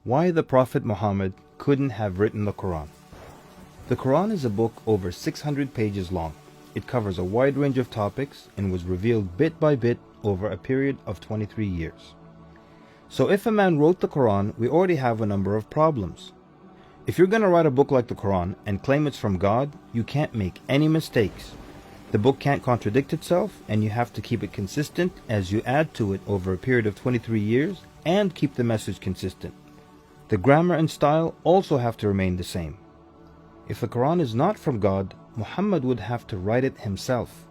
Why the Prophet Muhammad couldn't have written the Quran. The Quran is a book over 600 pages long. It covers a wide range of topics and was revealed bit by bit over a period of 23 years. So if a man wrote the Quran, we already have a number of problems. If you're going to write a book like the Quran and claim it's from God, you can't make any mistakes. The book can't contradict itself, and you have to keep it consistent as you add to it over a period of 23 years and keep the message consistent. The grammar and style also have to remain the same. If the Quran is not from God, Muhammad would have to write it himself.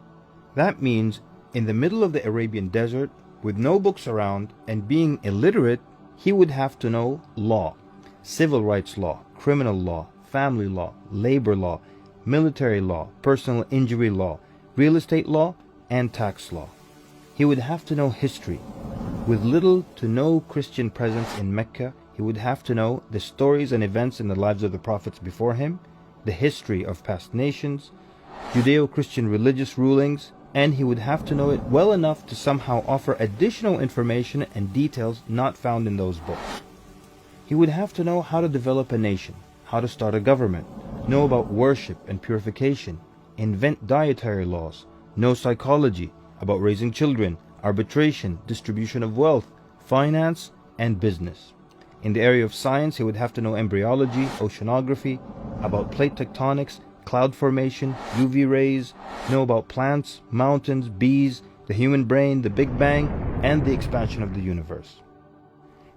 That means in the middle of the Arabian desert, with no books around and being illiterate, he would have to know law, civil rights law, criminal law, family law, labor law, military law, personal injury law, real estate law, and tax law. He would have to know history. With little to no Christian presence in Mecca, he would have to know the stories and events in the lives of the prophets before him, the history of past nations, Judeo-Christian religious rulings, and he would have to know it well enough to somehow offer additional information and details not found in those books. He would have to know how to develop a nation, how to start a government, know about worship and purification, invent dietary laws, know psychology, about raising children, arbitration, distribution of wealth, finance, and business. In the area of science, he would have to know embryology, oceanography, about plate tectonics, cloud formation, UV rays, know about plants, mountains, bees, the human brain, the Big Bang, and the expansion of the universe.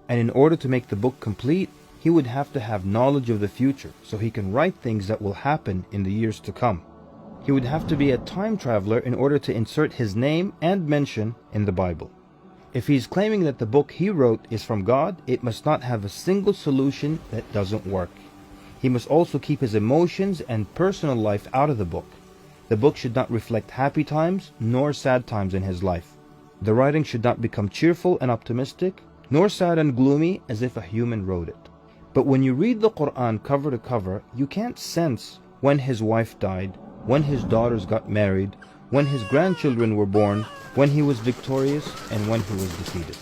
And in order to make the book complete, he would have to have knowledge of the future so he can write things that will happen in the years to come. He would have to be a time traveler in order to insert his name and mention in the Bible. If he's claiming that the book he wrote is from God, it must not have a single solution that doesn't work. He must also keep his emotions and personal life out of the book. The book should not reflect happy times nor sad times in his life. The writing should not become cheerful and optimistic, nor sad and gloomy as if a human wrote it. But when you read the Quran cover to cover, you can't sense when his wife died, when his daughters got married, when his grandchildren were born, when he was victorious, and when he was defeated.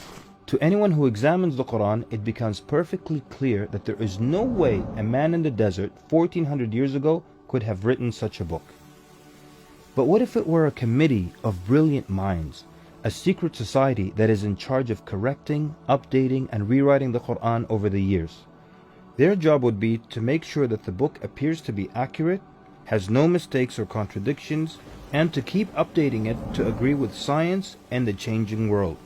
To anyone who examines the Quran, it becomes perfectly clear that there is no way a man in the desert 1400 years ago could have written such a book. But what if it were a committee of brilliant minds, a secret society that is in charge of correcting, updating, and rewriting the Quran over the years? Their job would be to make sure that the book appears to be accurate, has no mistakes or contradictions, and to keep updating it to agree with science and the changing world.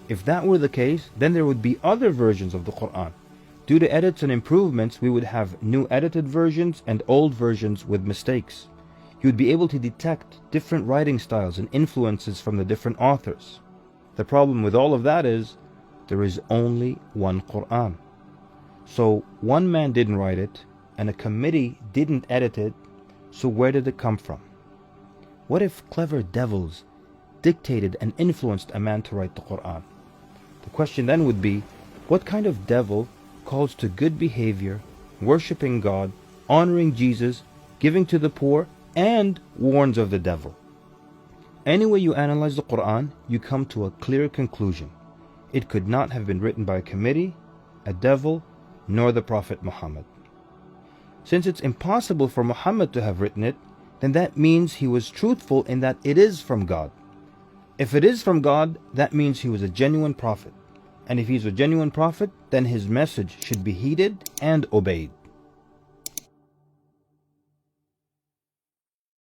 If that were the case, then there would be other versions of the Quran. Due to edits and improvements, we would have new edited versions and old versions with mistakes. You would be able to detect different writing styles and influences from the different authors. The problem with all of that is, there is only one Quran. So one man didn't write it, and a committee didn't edit it, so where did it come from? What if clever devils dictated and influenced a man to write the Quran? The question then would be, what kind of devil calls to good behavior, worshipping God, honoring Jesus, giving to the poor, and warns of the devil? Any way you analyze the Quran, you come to a clear conclusion. It could not have been written by a committee, a devil, nor the Prophet Muhammad. Since it's impossible for Muhammad to have written it, then that means he was truthful in that it is from God. If it is from God, that means he was a genuine prophet. And if he's a genuine prophet, then his message should be heeded and obeyed.